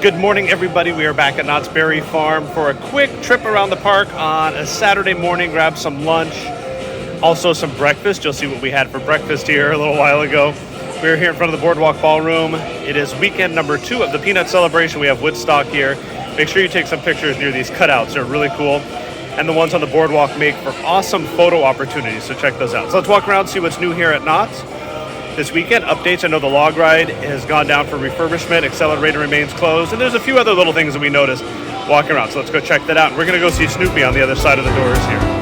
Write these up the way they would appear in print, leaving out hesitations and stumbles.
Good morning, everybody. We are back at Knott's Berry Farm for a quick trip around the park on a Saturday morning. Grab some lunch, also some breakfast. You'll see what we had for breakfast here a little while ago. We're here in front of the Boardwalk Ballroom. It is weekend number 2 of the Peanut Celebration. We have Woodstock here. Make sure you take some pictures near these cutouts. They're really cool. And the ones on the boardwalk make for awesome photo opportunities, so check those out. So let's walk around, see what's new here at Knott's. This weekend, updates. I know the log ride has gone down for refurbishment. Xcelerator remains closed. And there's a few other little things that we noticed walking around. So let's go check that out. And we're going to go see Snoopy on the other side of the doors here.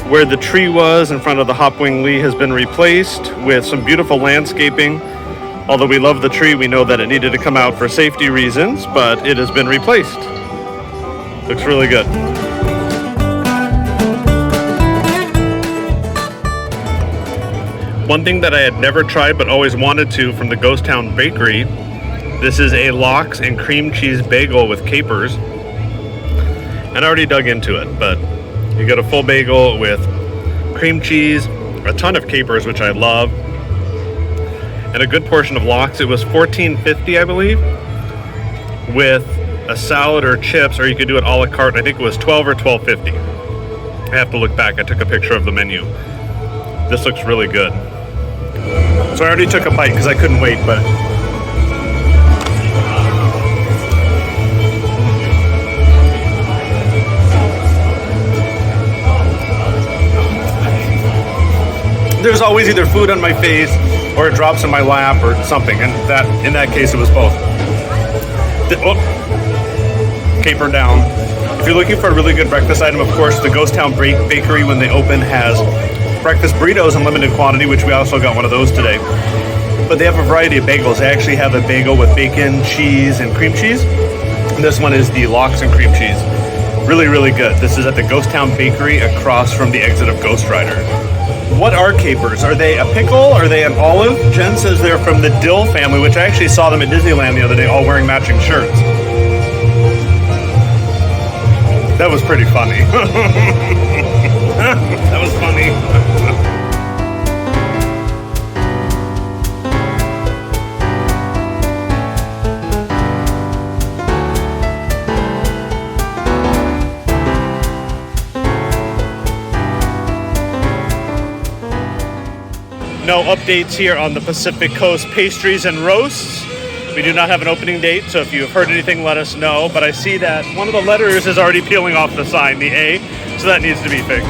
Where the tree was in front of the Hopwing Lee has been replaced with some beautiful landscaping. Although we love the tree, we know that it needed to come out for safety reasons, but it has been replaced. Looks really good. One thing that I had never tried but always wanted to from the Ghost Town Bakery, this is a lox and cream cheese bagel with capers. And I already dug into it, but you get a full bagel with cream cheese, a ton of capers, which I love, and a good portion of lox. It was $14.50, I believe, with a salad or chips, or you could do it a la carte. I think it was $12 or $12.50. I have to look back. I took a picture of the menu. This looks really good. So I already took a bite because I couldn't wait, but there's always either food on my face or it drops in my lap or something, and that in that case it was both. Caper down. If you're looking for a really good breakfast item, of course, the Ghost Town Bakery, when they open, has breakfast burritos in limited quantity, which we also got one of those today. But they have a variety of bagels. They actually have a bagel with bacon, cheese, and cream cheese. And this one is the lox and cream cheese. Really, really good. This is at the Ghost Town Bakery across from the exit of Ghost Rider. What are capers? Are they a pickle? Are they an olive? Jen says they're from the dill family, which I actually saw them at Disneyland the other day, all wearing matching shirts. That was pretty funny. That was funny. No updates here on the Pacific Coast pastries and roasts. We do not have an opening date, so if you have heard anything, let us know. But I see that one of the letters is already peeling off the sign, the A, so that needs to be fixed.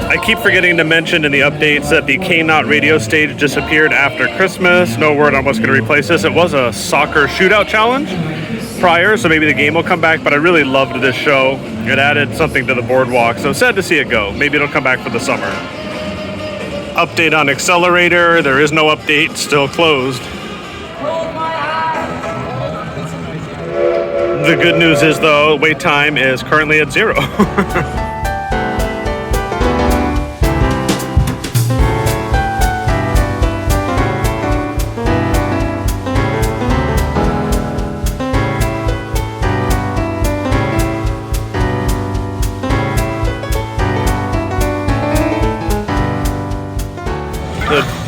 I keep forgetting to mention in the updates that the Knott radio stage disappeared after Christmas. No word on what's going to replace this. It was a soccer shootout challenge prior, so maybe the game will come back, but I really loved this show. It added something to the boardwalk, so sad to see it go. Maybe it'll come back for the summer. Update on Xcelerator. There is no update, still closed. The good news is, though, wait time is currently at 0.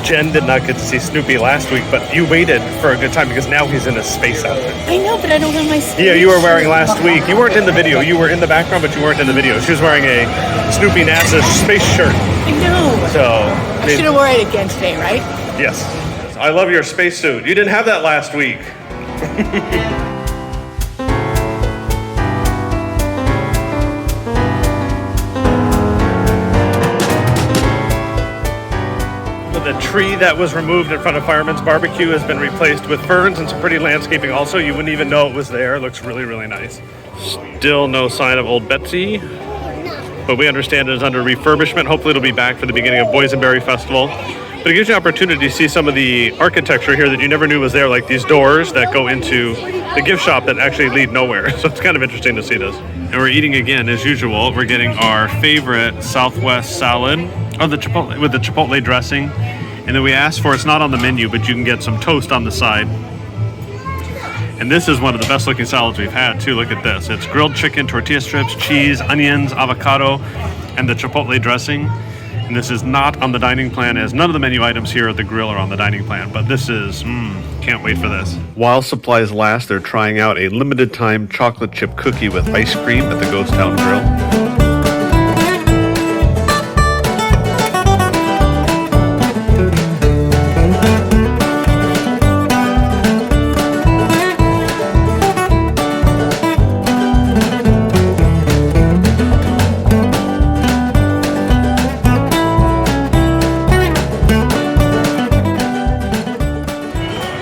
Jen did not get to see Snoopy last week, but you waited for a good time because now he's in a space outfit. I know, but I don't have my space. Yeah, you were wearing last week. You weren't in the video. You were in the background, but you weren't in the video. She was wearing a Snoopy NASA space shirt. I know. So I should have worn it again today, right? Yes. I love your spacesuit. You didn't have that last week. The tree that was removed in front of Fireman's Barbecue has been replaced with ferns and some pretty landscaping also. You wouldn't even know it was there. It looks really, really nice. Still no sign of Old Betsy, but we understand it is under refurbishment. Hopefully it'll be back for the beginning of Boysenberry Festival. But it gives you an opportunity to see some of the architecture here that you never knew was there, like these doors that go into the gift shop that actually lead nowhere. So it's kind of interesting to see this. And we're eating again, as usual. We're getting our favorite Southwest salad with the chipotle dressing And then we asked for, it's not on the menu, but you can get some toast on the side. And this is one of the best looking salads we've had too. Look at this. It's grilled chicken, tortilla strips, cheese, onions, avocado, and the chipotle dressing. And this is not on the dining plan, as none of the menu items here at the grill are on the dining plan. But this is, can't wait for this. While supplies last, they're trying out a limited time chocolate chip cookie with ice cream at the Ghost Town Grill.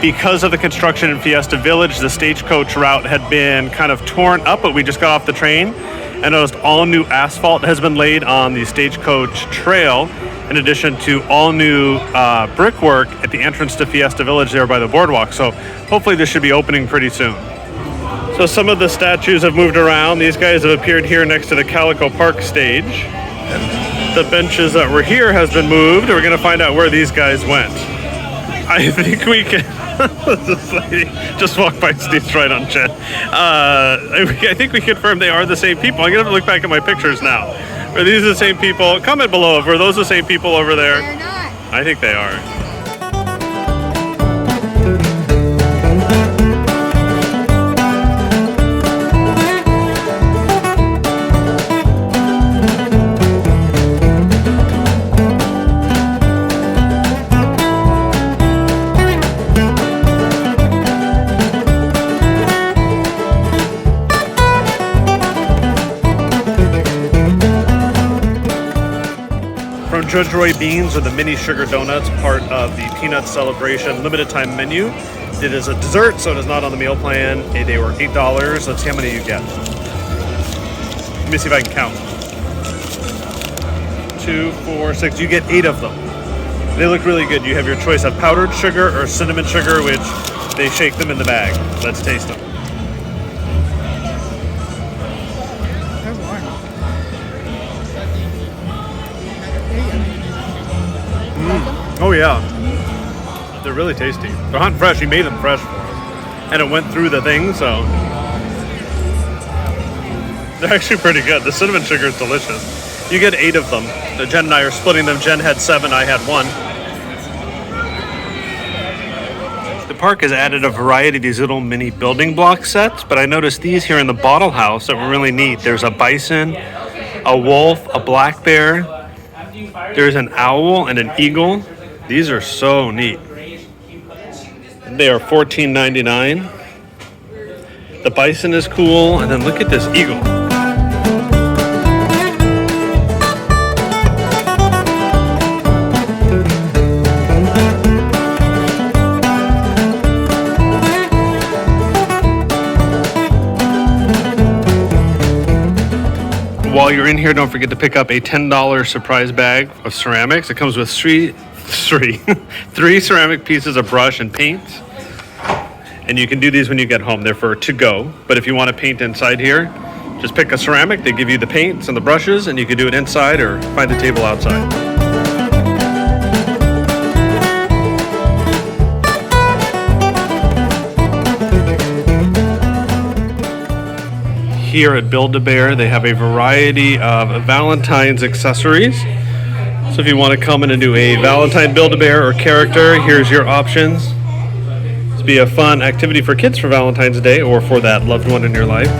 Because of the construction in Fiesta Village, the Stagecoach route had been kind of torn up, but we just got off the train and noticed all new asphalt has been laid on the Stagecoach trail, in addition to all new brickwork at the entrance to Fiesta Village there by the boardwalk. So hopefully this should be opening pretty soon. So some of the statues have moved around. These guys have appeared here next to the Calico Park stage. The benches that were here has been moved. We're going to find out where these guys went. I think we can... This lady just walked by Steve's right on Jen. I think we confirmed they are the same people. I'm going to look back at my pictures now. Are these the same people? Comment below if were those the same people over there. They're not. I think they are. Judge Roy beans are the mini sugar donuts, part of the Peanut Celebration limited time menu. It is a dessert, so it is not on the meal plan. They were $8. Let's see how many you get. Let me see if I can count. 2, 4, 6. You get 8 of them. They look really good. You have your choice of powdered sugar or cinnamon sugar, which they shake them in the bag. Let's taste them. Oh yeah, they're really tasty. They're hot and fresh. He made them fresh for us, and it went through the thing, so they're actually pretty good. The cinnamon sugar is delicious. You get 8 of them. Jen and I are splitting them. Jen had 7, I had 1. The park has added a variety of these little mini building block sets, but I noticed these here in the bottle house that were really neat. There's a bison, a wolf, a black bear. There's an owl and an eagle. These are so neat. They are $14.99. The bison is cool, and then look at this eagle. While you're in here, don't forget to pick up a $10 surprise bag of ceramics. It comes with three ceramic pieces of brush and paint. And you can do these when you get home. They're for to go. But if you want to paint inside here, just pick a ceramic. They give you the paints and the brushes, and you can do it inside or find a table outside. Here at Build-A-Bear, they have a variety of Valentine's accessories. So if you want to come in and do a Valentine Build-A-Bear or character, here's your options. This will be a fun activity for kids for Valentine's Day or for that loved one in your life.